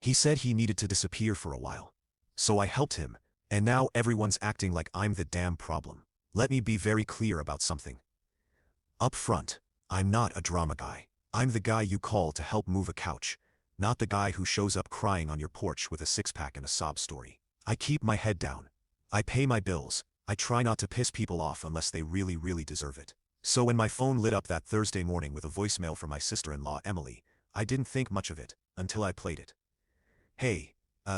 He said he needed to disappear for a while. So I helped him, and now everyone's acting like I'm the damn problem. Let me be very clear about something. Up front, I'm not a drama guy. I'm the guy you call to help move a couch, not the guy who shows up crying on your porch with a six-pack and a sob story. I keep my head down. I pay my bills. I try not to piss people off unless they really, really deserve it. So when my phone lit up that Thursday morning with a voicemail from my sister-in-law Emily, I didn't think much of it until I played it. Hey,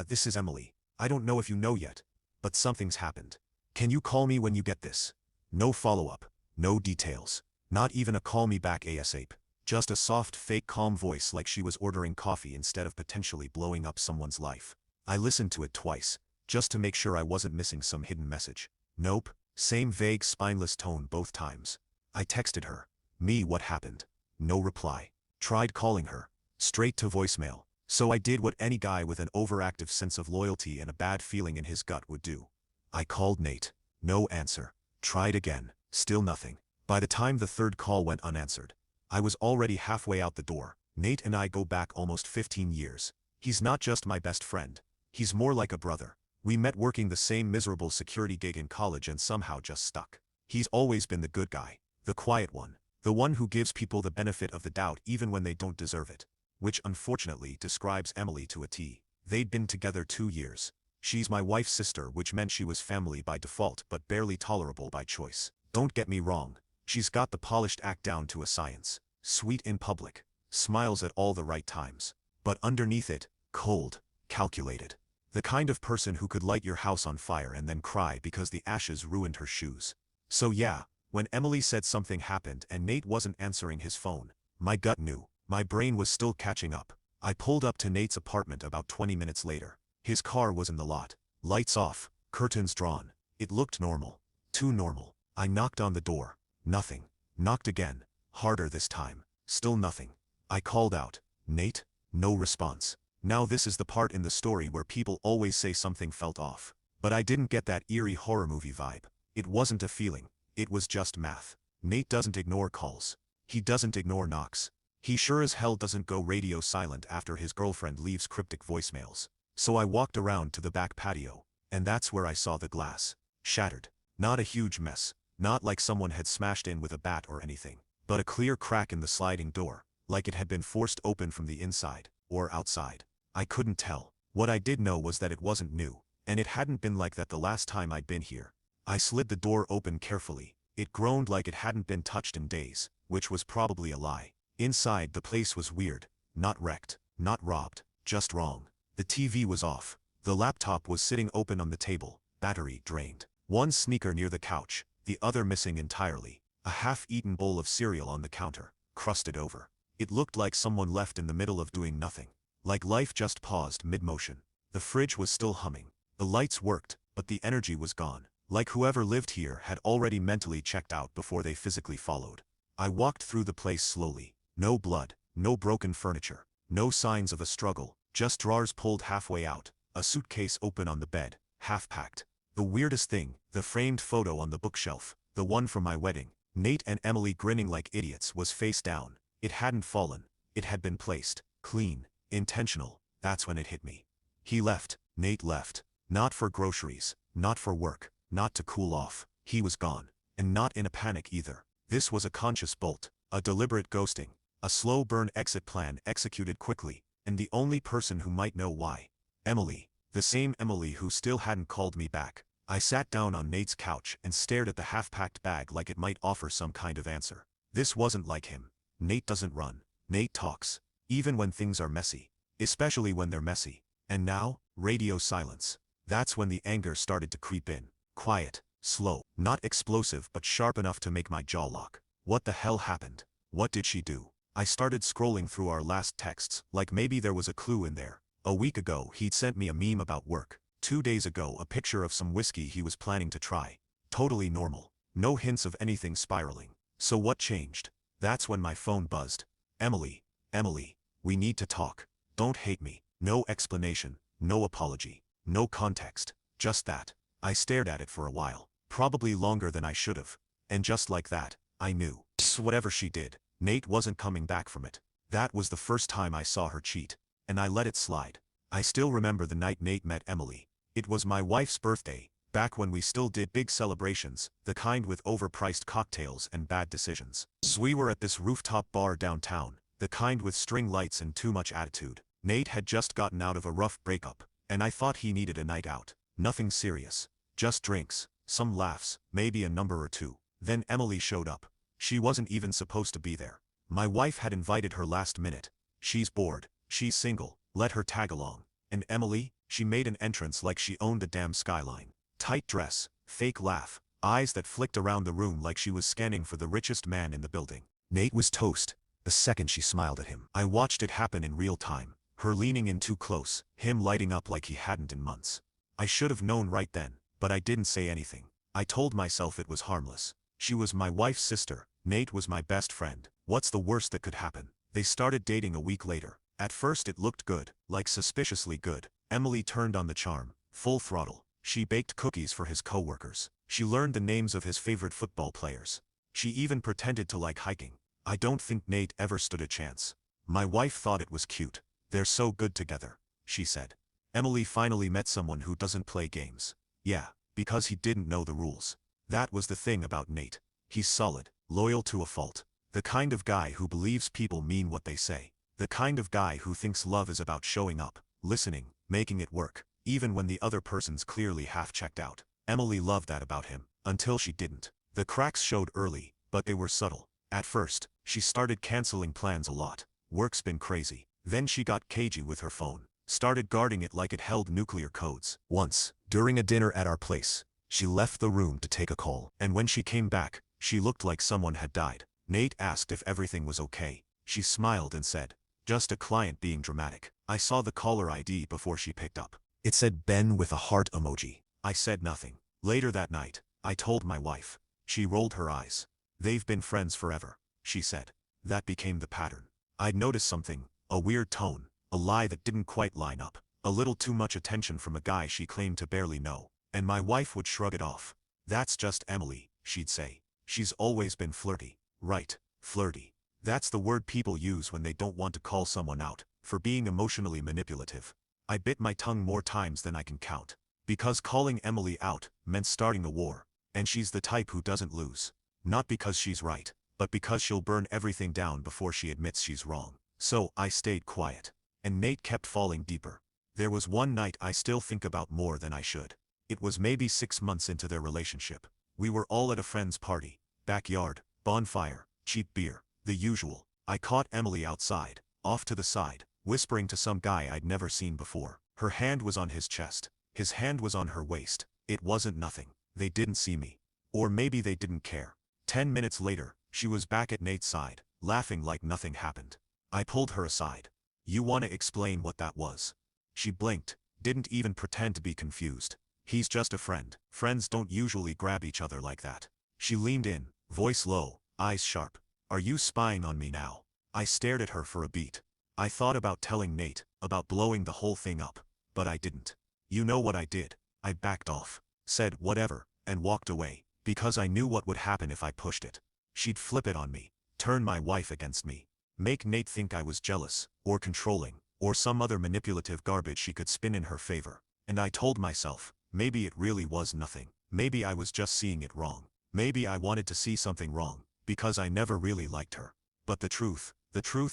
this is Emily. I don't know if you know yet, but something's happened. Can you call me when you get this? No follow-up, no details, not even a call me back ASAP. Just a soft, fake calm voice like she was ordering coffee instead of potentially blowing up someone's life. I listened to it twice, just to make sure I wasn't missing some hidden message. Nope, same vague spineless tone both times. I texted her. Me, what happened? No reply. Tried calling her. Straight to voicemail. So I did what any guy with an overactive sense of loyalty and a bad feeling in his gut would do. I called Nate. No answer. Tried again. Still nothing. By the time the third call went unanswered, I was already halfway out the door. Nate and I go back almost 15 years. He's not just my best friend. He's more like a brother. We met working the same miserable security gig in college and somehow just stuck. He's always been the good guy, the quiet one, the one who gives people the benefit of the doubt even when they don't deserve it. Which unfortunately describes Emily to a T. They'd been together 2 years. She's my wife's sister, which meant she was family by default but barely tolerable by choice. Don't get me wrong. She's got the polished act down to a science. Sweet in public. Smiles at all the right times. But underneath it, cold, calculated. The kind of person who could light your house on fire and then cry because the ashes ruined her shoes. So yeah, when Emily said something happened and Nate wasn't answering his phone, my gut knew. My brain was still catching up. I pulled up to Nate's apartment about 20 minutes later. His car was in the lot. Lights off, curtains drawn. It looked normal. Too normal. I knocked on the door. Nothing. Knocked again. Harder this time. Still nothing. I called out, "Nate?" No response. Now this is the part in the story where people always say something felt off. But I didn't get that eerie horror movie vibe. It wasn't a feeling. It was just math. Nate doesn't ignore calls. He doesn't ignore knocks. He sure as hell doesn't go radio silent after his girlfriend leaves cryptic voicemails. So I walked around to the back patio, and that's where I saw the glass. Shattered. Not a huge mess. Not like someone had smashed in with a bat or anything. But a clear crack in the sliding door, like it had been forced open from the inside, or outside. I couldn't tell. What I did know was that it wasn't new, and it hadn't been like that the last time I'd been here. I slid the door open carefully. It groaned like it hadn't been touched in days, which was probably a lie. Inside, the place was weird. Not wrecked, not robbed, just wrong. The TV was off. The laptop was sitting open on the table, battery drained. One sneaker near the couch, the other missing entirely. A half-eaten bowl of cereal on the counter, crusted over. It looked like someone left in the middle of doing nothing. Like life just paused mid-motion. The fridge was still humming. The lights worked, but the energy was gone. Like whoever lived here had already mentally checked out before they physically followed. I walked through the place slowly. No blood, no broken furniture, no signs of a struggle, just drawers pulled halfway out, a suitcase open on the bed, half-packed. The weirdest thing, the framed photo on the bookshelf, the one from my wedding, Nate and Emily grinning like idiots, was face down. It hadn't fallen. It had been placed. Clean. Intentional. That's when it hit me. He left. Nate left. Not for groceries. Not for work. Not to cool off. He was gone. And not in a panic either. This was a conscious bolt. A deliberate ghosting. A slow burn exit plan executed quickly. And the only person who might know why. Emily. The same Emily who still hadn't called me back. I sat down on Nate's couch and stared at the half-packed bag like it might offer some kind of answer. This wasn't like him. Nate doesn't run. Nate talks. Even when things are messy. Especially when they're messy. And now, radio silence. That's when the anger started to creep in. Quiet. Slow. Not explosive but sharp enough to make my jaw lock. What the hell happened? What did she do? I started scrolling through our last texts, like maybe there was a clue in there. A week ago he'd sent me a meme about work. 2 days ago a picture of some whiskey he was planning to try. Totally normal. No hints of anything spiraling. So what changed? That's when my phone buzzed. Emily. Emily. We need to talk. Don't hate me. No explanation. No apology. No context. Just that. I stared at it for a while. Probably longer than I should have. And just like that, I knew. Whatever she did, Nate wasn't coming back from it. That was the first time I saw her cheat. And I let it slide. I still remember the night Nate met Emily. It was my wife's birthday, back when we still did big celebrations, the kind with overpriced cocktails and bad decisions. We were at this rooftop bar downtown, the kind with string lights and too much attitude. Nate had just gotten out of a rough breakup, and I thought he needed a night out. Nothing serious. Just drinks, some laughs, maybe a number or two. Then Emily showed up. She wasn't even supposed to be there. My wife had invited her last minute. She's bored, she's single, let her tag along. And Emily, she made an entrance like she owned the damn skyline. Tight dress, fake laugh, eyes that flicked around the room like she was scanning for the richest man in the building. Nate was toast, the second she smiled at him. I watched it happen in real time, her leaning in too close, him lighting up like he hadn't in months. I should have known right then, but I didn't say anything. I told myself it was harmless. She was my wife's sister, Nate was my best friend. What's the worst that could happen? They started dating a week later. At first it looked good, like suspiciously good. Emily turned on the charm, full throttle. She baked cookies for his coworkers. She learned the names of his favorite football players. She even pretended to like hiking. I don't think Nate ever stood a chance. My wife thought it was cute. They're so good together, she said. Emily finally met someone who doesn't play games. Yeah, because he didn't know the rules. That was the thing about Nate. He's solid, loyal to a fault. The kind of guy who believes people mean what they say. The kind of guy who thinks love is about showing up, listening, making it work, even when the other person's clearly half checked out. Emily loved that about him, until she didn't. The cracks showed early, but they were subtle. At first, she started canceling plans a lot. Work's been crazy. Then she got cagey with her phone. Started guarding it like it held nuclear codes. Once, during a dinner at our place, she left the room to take a call. And when she came back, she looked like someone had died. Nate asked if everything was okay. She smiled and said, "Just a client being dramatic." I saw the caller ID before she picked up. It said Ben with a heart emoji. I said nothing. Later that night, I told my wife. She rolled her eyes. "They've been friends forever," she said. That became the pattern. I'd noticed something, a weird tone, a lie that didn't quite line up, a little too much attention from a guy she claimed to barely know, and my wife would shrug it off. "That's just Emily," she'd say. "She's always been flirty." Right, flirty. That's the word people use when they don't want to call someone out for being emotionally manipulative. I bit my tongue more times than I can count. Because calling Emily out meant starting a war, and she's the type who doesn't lose. Not because she's right, but because she'll burn everything down before she admits she's wrong. So I stayed quiet. And Nate kept falling deeper. There was one night I still think about more than I should. It was maybe 6 months into their relationship. We were all at a friend's party. Backyard, bonfire, cheap beer, the usual. I caught Emily outside, off to the side, whispering to some guy I'd never seen before. Her hand was on his chest. His hand was on her waist. It wasn't nothing. They didn't see me. Or maybe they didn't care. 10 minutes later, she was back at Nate's side, laughing like nothing happened. I pulled her aside. "You want to explain what that was?" She blinked, didn't even pretend to be confused. "He's just a friend. Friends don't usually grab each other like that." She leaned in, voice low, eyes sharp. "Are you spying on me now?" I stared at her for a beat. I thought about telling Nate, about blowing the whole thing up. But I didn't. "You know what I did." I backed off, said whatever, and walked away, because I knew what would happen if I pushed it. She'd flip it on me, turn my wife against me, make Nate think I was jealous, or controlling, or some other manipulative garbage she could spin in her favor. And I told myself, maybe it really was nothing. Maybe I was just seeing it wrong. Maybe I wanted to see something wrong, because I never really liked her. But the truth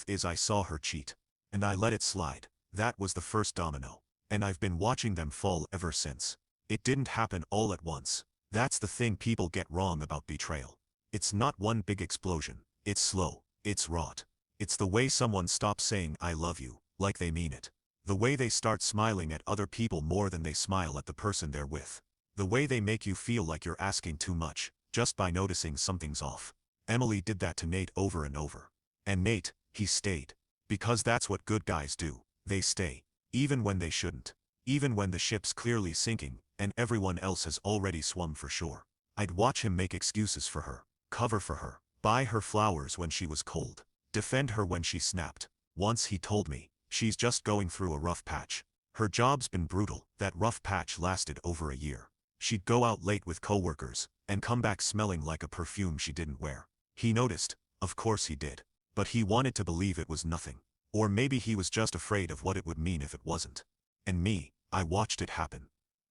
is I saw her cheat. And I let it slide. That was the first domino. And I've been watching them fall ever since. It didn't happen all at once. That's the thing people get wrong about betrayal. It's not one big explosion. It's slow. It's wrought. It's the way someone stops saying "I love you," like they mean it. The way they start smiling at other people more than they smile at the person they're with. The way they make you feel like you're asking too much, just by noticing something's off. Emily did that to Nate over and over. And Nate, he stayed. Because that's what good guys do. They stay. Even when they shouldn't. Even when the ship's clearly sinking, and everyone else has already swum for shore. I'd watch him make excuses for her, cover for her, buy her flowers when she was cold, defend her when she snapped. Once he told me, "She's just going through a rough patch. Her job's been brutal." That rough patch lasted over a year. She'd go out late with coworkers, and come back smelling like a perfume she didn't wear. He noticed, of course he did. But he wanted to believe it was nothing. Or maybe he was just afraid of what it would mean if it wasn't. And me, I watched it happen.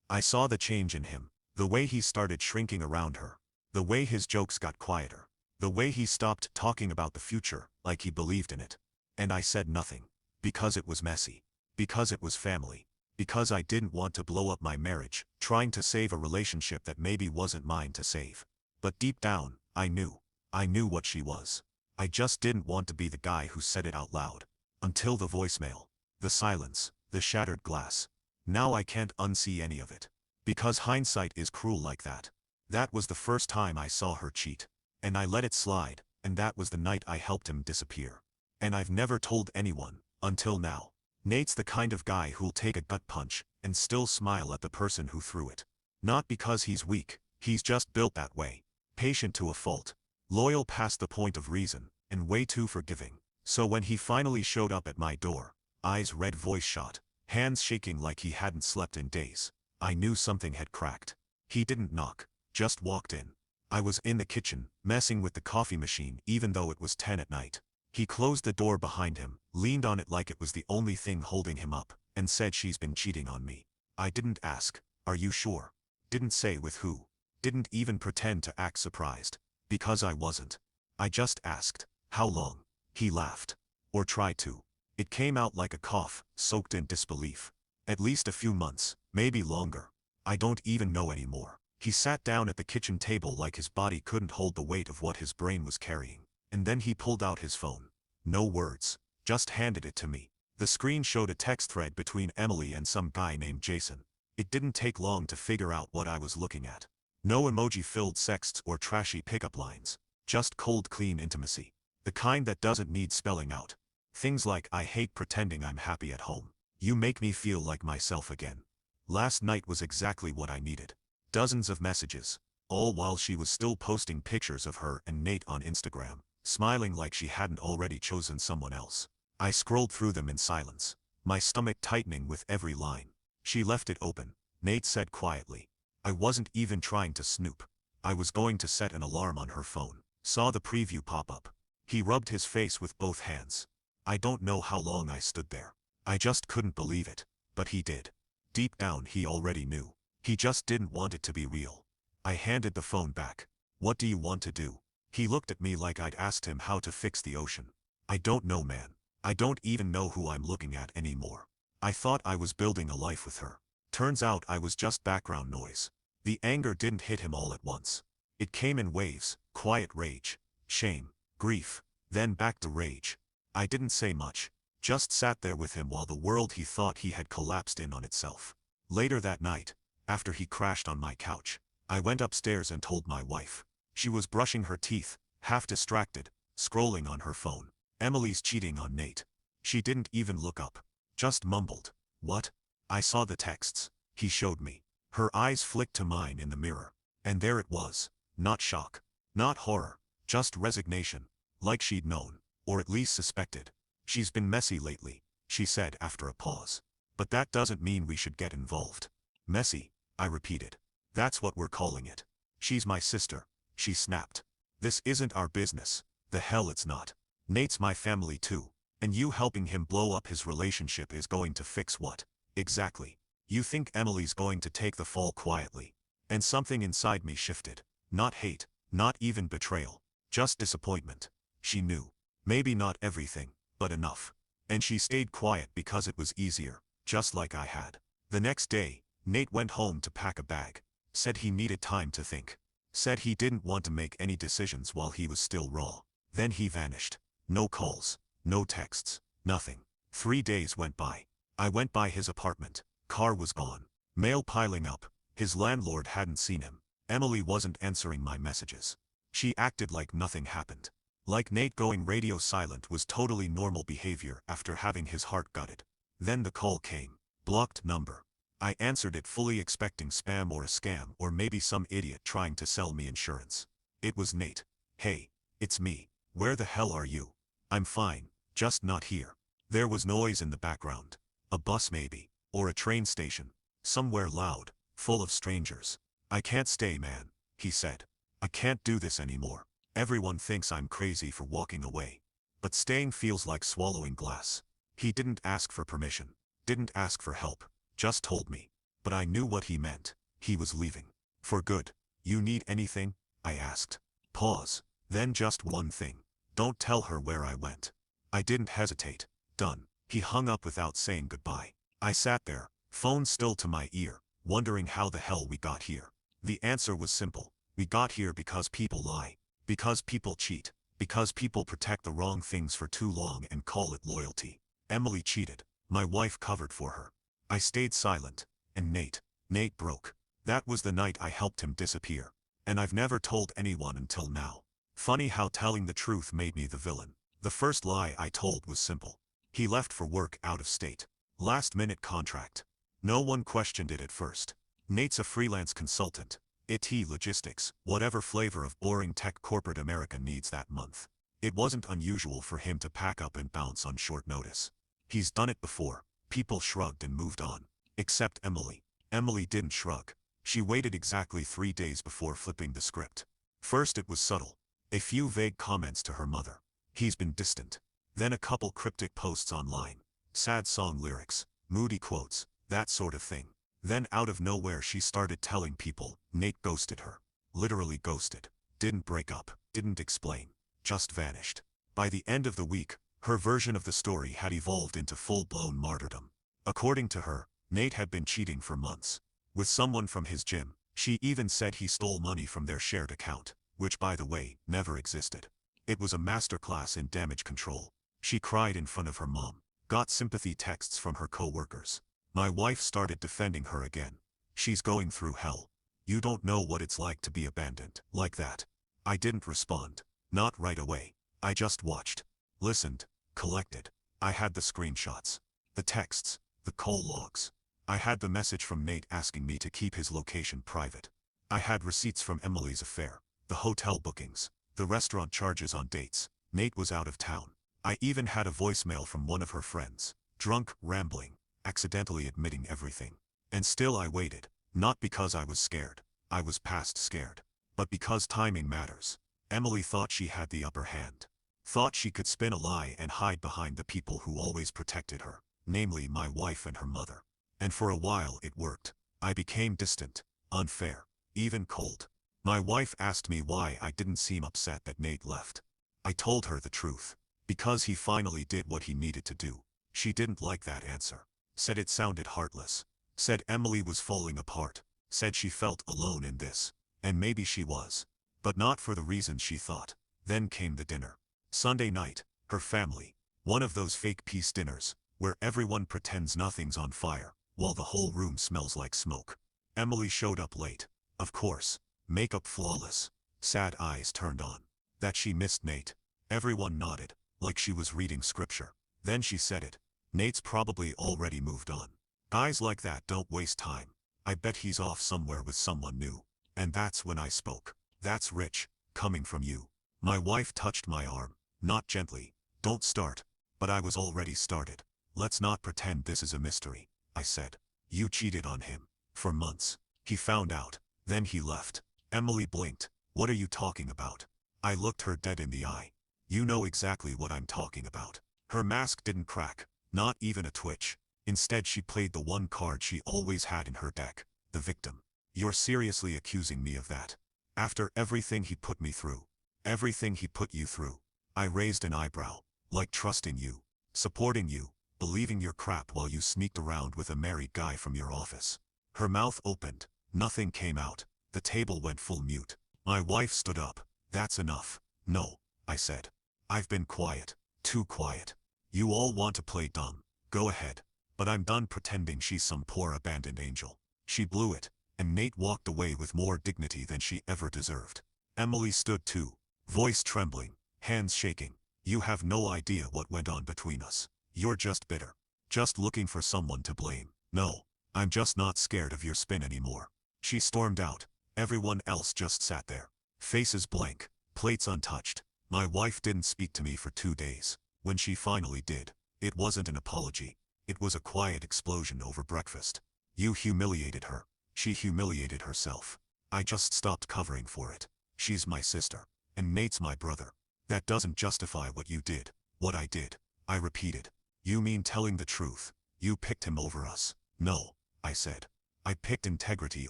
I saw the change in him. The way he started shrinking around her. The way his jokes got quieter. The way he stopped talking about the future, like he believed in it. And I said nothing. Because it was messy. Because it was family. Because I didn't want to blow up my marriage, trying to save a relationship that maybe wasn't mine to save. But deep down, I knew. I knew what she was. I just didn't want to be the guy who said it out loud. Until the voicemail. The silence. The shattered glass. Now I can't unsee any of it. Because hindsight is cruel like that. That was the first time I saw her cheat. And I let it slide, and that was the night I helped him disappear. And I've never told anyone, until now. Nate's the kind of guy who'll take a gut punch, and still smile at the person who threw it. Not because he's weak, he's just built that way. Patient to a fault. Loyal past the point of reason, and way too forgiving. So when he finally showed up at my door, eyes red, voice shot, hands shaking like he hadn't slept in days, I knew something had cracked. He didn't knock, just walked in. I was in the kitchen, messing with the coffee machine even though it was 10 at night. He closed the door behind him, leaned on it like it was the only thing holding him up, and said, "She's been cheating on me." I didn't ask, "Are you sure?" Didn't say with who. Didn't even pretend to act surprised. Because I wasn't. I just asked, "How long?" He laughed. Or tried to. It came out like a cough, soaked in disbelief. At least a few months, maybe longer. I don't even know anymore. He sat down at the kitchen table like his body couldn't hold the weight of what his brain was carrying. And then he pulled out his phone. No words. Just handed it to me. The screen showed a text thread between Emily and some guy named Jason. It didn't take long to figure out what I was looking at. No emoji-filled sexts or trashy pickup lines. Just cold, clean intimacy. The kind that doesn't need spelling out. Things like, "I hate pretending I'm happy at home. You make me feel like myself again." Last night was exactly what I needed. Dozens of messages. All while she was still posting pictures of her and Nate on Instagram, smiling like she hadn't already chosen someone else. I scrolled through them in silence, my stomach tightening with every line. She left it open, Nate said quietly. I wasn't even trying to snoop. I was going to set an alarm on her phone. Saw the preview pop up. He rubbed his face with both hands. I don't know how long I stood there. I just couldn't believe it. But he did. Deep down he already knew. He just didn't want it to be real. I handed the phone back. "What do you want to do?" He looked at me like I'd asked him how to fix the ocean. "I don't know, man. I don't even know who I'm looking at anymore. I thought I was building a life with her. Turns out I was just background noise." The anger didn't hit him all at once. It came in waves, quiet rage, shame, grief, then back to rage. I didn't say much. Just sat there with him while the world he thought he had collapsed in on itself. Later that night, after he crashed on my couch, I went upstairs and told my wife. She was brushing her teeth, half distracted, scrolling on her phone. "Emily's cheating on Nate." She didn't even look up. Just mumbled. "What?" I saw the texts. He showed me. Her eyes flicked to mine in the mirror. And there it was. Not shock. Not horror. Just resignation. Like she'd known. Or at least suspected. "She's been messy lately," she said after a pause. "But that doesn't mean we should get involved." "Messy," I repeated. "That's what we're calling it." "She's my sister," she snapped. "This isn't our business." "The hell it's not. Nate's my family too. And you helping him blow up his relationship is going to fix what? Exactly. You think Emily's going to take the fall quietly?" And something inside me shifted. Not hate, not even betrayal. Just disappointment. She knew. Maybe not everything, but enough. And she stayed quiet because it was easier, just like I had. The next day, Nate went home to pack a bag. Said he needed time to think. Said he didn't want to make any decisions while he was still raw. Then he vanished. No calls, no texts, nothing. 3 days went by. I went by his apartment. Car was gone. Mail piling up. His landlord hadn't seen him. Emily wasn't answering my messages. She acted like nothing happened. Like Nate going radio silent was totally normal behavior after having his heart gutted. Then the call came. Blocked number. I answered it fully expecting spam or a scam or maybe some idiot trying to sell me insurance. It was Nate. "Hey, it's me. Where the hell are you?" "I'm fine, just not here." There was noise in the background. A bus maybe. Or a train station. Somewhere loud, full of strangers. "I can't stay, man," he said. "I can't do this anymore. Everyone thinks I'm crazy for walking away. But staying feels like swallowing glass." He didn't ask for permission. Didn't ask for help. Just told me. But I knew what he meant. He was leaving. For good. You need anything? I asked. Pause. Then just one thing. Don't tell her where I went. I didn't hesitate. Done. He hung up without saying goodbye. I sat there, phone still to my ear, wondering how the hell we got here. The answer was simple. We got here because people lie. Because people cheat. Because people protect the wrong things for too long and call it loyalty. Emily cheated. My wife covered for her. I stayed silent. And Nate broke. That was the night I helped him disappear. And I've never told anyone until now. Funny how telling the truth made me the villain. The first lie I told was simple. He left for work out of state. Last-minute contract. No one questioned it at first. Nate's a freelance consultant. IT logistics, whatever flavor of boring tech corporate America needs that month. It wasn't unusual for him to pack up and bounce on short notice. He's done it before. People shrugged and moved on. Except Emily. Emily didn't shrug. She waited exactly 3 days before flipping the script. First it was subtle. A few vague comments to her mother. He's been distant. Then a couple cryptic posts online. Sad song lyrics, moody quotes, that sort of thing. Then out of nowhere she started telling people, Nate ghosted her. Literally ghosted. Didn't break up, didn't explain. Just vanished. By the end of the week, her version of the story had evolved into full-blown martyrdom. According to her, Nate had been cheating for months. With someone from his gym. She even said he stole money from their shared account, which by the way, never existed. It was a masterclass in damage control. She cried in front of her mom. Got sympathy texts from her co-workers. My wife started defending her again. She's going through hell. You don't know what it's like to be abandoned. Like that. I didn't respond. Not right away. I just watched. Listened. Collected. I had the screenshots. The texts. The call logs. I had the message from Nate asking me to keep his location private. I had receipts from Emily's affair. The hotel bookings. The restaurant charges on dates. Nate was out of town. I even had a voicemail from one of her friends. Drunk, rambling, accidentally admitting everything. And still I waited. Not because I was scared. I was past scared. But because timing matters. Emily thought she had the upper hand. Thought she could spin a lie and hide behind the people who always protected her. Namely my wife and her mother. And for a while it worked. I became distant, unfair, even cold. My wife asked me why I didn't seem upset that Nate left. I told her the truth. Because he finally did what he needed to do. She didn't like that answer. Said it sounded heartless. Said Emily was falling apart. Said she felt alone in this. And maybe she was. But not for the reasons she thought. Then came the dinner. Sunday night, her family. One of those fake peace dinners, where everyone pretends nothing's on fire, while the whole room smells like smoke. Emily showed up late. Of course. Makeup flawless. Sad eyes turned on. That she missed Nate. Everyone nodded, like she was reading scripture. Then she said it. Nate's probably already moved on. Guys like that don't waste time. I bet he's off somewhere with someone new. And that's when I spoke. That's rich, coming from you. My wife touched my arm, not gently. Don't start. But I was already started. Let's not pretend this is a mystery, I said. You cheated on him. For months. He found out. Then he left. Emily blinked. What are you talking about? I looked her dead in the eye. You know exactly what I'm talking about. Her mask didn't crack. Not even a twitch. Instead she played the one card she always had in her deck. The victim. You're seriously accusing me of that? After everything he put me through. Everything he put you through. I raised an eyebrow. Like trusting you. Supporting you. Believing your crap while you sneaked around with a married guy from your office. Her mouth opened. Nothing came out. The table went full mute. My wife stood up. That's enough. No, I said. I've been quiet. Too quiet. You all want to play dumb. Go ahead. But I'm done pretending she's some poor abandoned angel. She blew it, and Nate walked away with more dignity than she ever deserved. Emily stood too. Voice trembling. Hands shaking. You have no idea what went on between us. You're just bitter. Just looking for someone to blame. No, I'm just not scared of your spin anymore. She stormed out. Everyone else just sat there. Faces blank. Plates untouched. My wife didn't speak to me for 2 days. When she finally did, it wasn't an apology. It was a quiet explosion over breakfast. You humiliated her. She humiliated herself. I just stopped covering for it. She's my sister. And Nate's my brother. That doesn't justify what you did. What I did. I repeated. You mean telling the truth. You picked him over us. No. I said. I picked integrity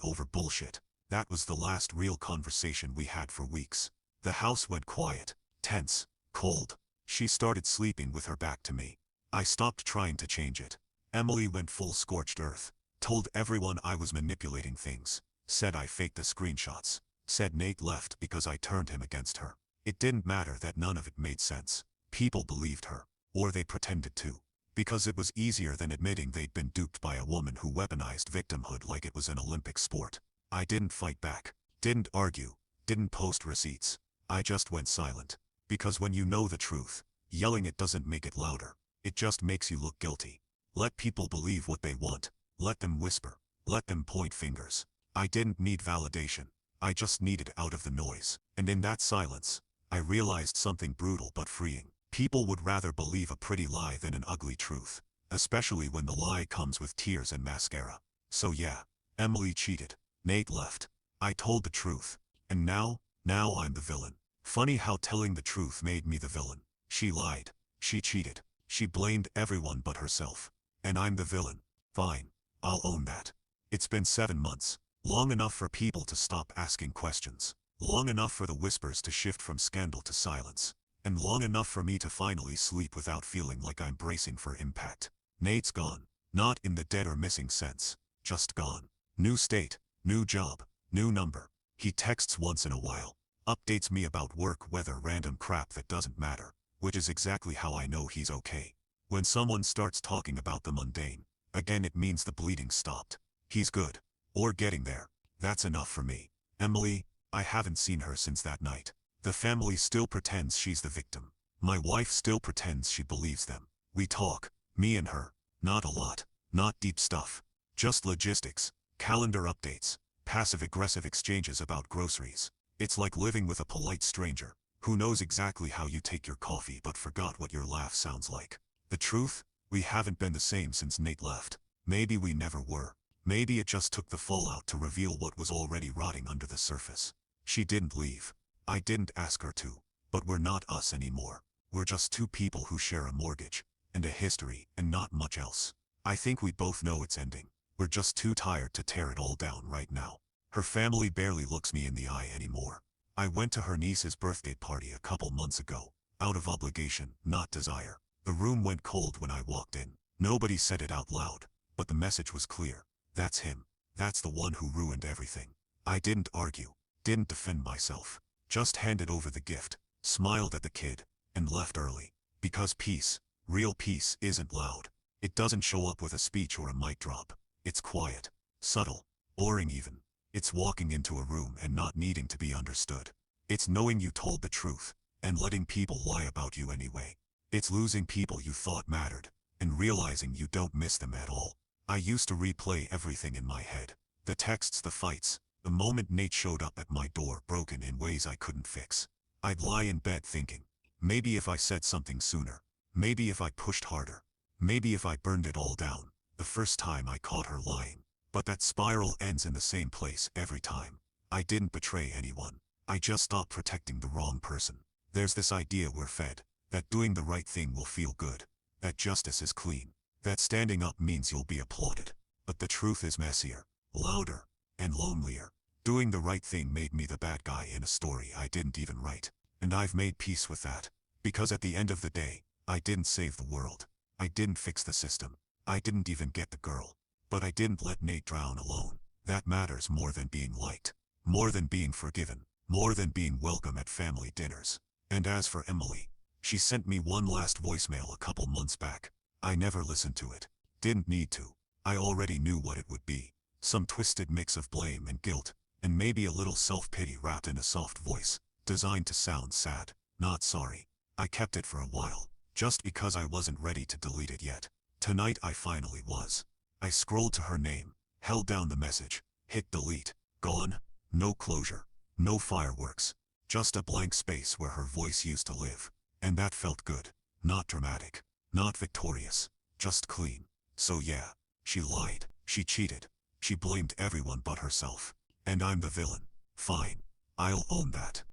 over bullshit. That was the last real conversation we had for weeks. The house went quiet, tense, cold. She started sleeping with her back to me. I stopped trying to change it. Emily went full scorched earth. Told everyone I was manipulating things. Said I faked the screenshots. Said Nate left because I turned him against her. It didn't matter that none of it made sense. People believed her. Or they pretended to. Because it was easier than admitting they'd been duped by a woman who weaponized victimhood like it was an Olympic sport. I didn't fight back. Didn't argue. Didn't post receipts. I just went silent. Because when you know the truth, yelling it doesn't make it louder. It just makes you look guilty. Let people believe what they want. Let them whisper. Let them point fingers. I didn't need validation. I just needed out of the noise. And in that silence, I realized something brutal but freeing. People would rather believe a pretty lie than an ugly truth. Especially when the lie comes with tears and mascara. So yeah, Emily cheated. Nate left. I told the truth. And now I'm the villain. Funny how telling the truth made me the villain. She lied. She cheated. She blamed everyone but herself. And I'm the villain. Fine. I'll own that. It's been 7 months. Long enough for people to stop asking questions. Long enough for the whispers to shift from scandal to silence. And long enough for me to finally sleep without feeling like I'm bracing for impact. Nate's gone. Not in the dead or missing sense. Just gone. New state. New job. New number. He texts once in a while. Updates me about work, weather, random crap that doesn't matter. Which is exactly how I know he's okay. When someone starts talking about the mundane, again it means the bleeding stopped. He's good. Or getting there. That's enough for me. Emily, I haven't seen her since that night. The family still pretends she's the victim. My wife still pretends she believes them. We talk, me and her. Not a lot. Not deep stuff. Just logistics, calendar updates, passive-aggressive exchanges about groceries. It's like living with a polite stranger, who knows exactly how you take your coffee but forgot what your laugh sounds like. The truth? We haven't been the same since Nate left. Maybe we never were. Maybe it just took the fallout to reveal what was already rotting under the surface. She didn't leave. I didn't ask her to. But we're not us anymore. We're just two people who share a mortgage, and a history, and not much else. I think we both know it's ending. We're just too tired to tear it all down right now. Her family barely looks me in the eye anymore. I went to her niece's birthday party a couple months ago, out of obligation, not desire. The room went cold when I walked in. Nobody said it out loud, but the message was clear. That's him. That's the one who ruined everything. I didn't argue, didn't defend myself, just handed over the gift, smiled at the kid, and left early. Because peace, real peace, isn't loud. It doesn't show up with a speech or a mic drop. It's quiet, subtle, boring even. It's walking into a room and not needing to be understood. It's knowing you told the truth, and letting people lie about you anyway. It's losing people you thought mattered, and realizing you don't miss them at all. I used to replay everything in my head. The texts, the fights, the moment Nate showed up at my door broken in ways I couldn't fix. I'd lie in bed thinking, maybe if I said something sooner, maybe if I pushed harder, maybe if I burned it all down, the first time I caught her lying. But that spiral ends in the same place every time. I didn't betray anyone. I just stopped protecting the wrong person. There's this idea we're fed, that doing the right thing will feel good, that justice is clean, that standing up means you'll be applauded. But the truth is messier, louder, and lonelier. Doing the right thing made me the bad guy in a story I didn't even write. And I've made peace with that. Because at the end of the day, I didn't save the world. I didn't fix the system. I didn't even get the girl. But I didn't let Nate drown alone. That matters more than being liked. More than being forgiven. More than being welcome at family dinners. And as for Emily, she sent me one last voicemail a couple months back. I never listened to it. Didn't need to. I already knew what it would be. Some twisted mix of blame and guilt, and maybe a little self-pity wrapped in a soft voice, designed to sound sad, not sorry. I kept it for a while, just because I wasn't ready to delete it yet. Tonight I finally was. I scrolled to her name, held down the message, hit delete. Gone. No closure. No fireworks. Just a blank space where her voice used to live. And that felt good. Not dramatic. Not victorious. Just clean. So yeah, she lied. She cheated. She blamed everyone but herself. And I'm the villain. Fine. I'll own that.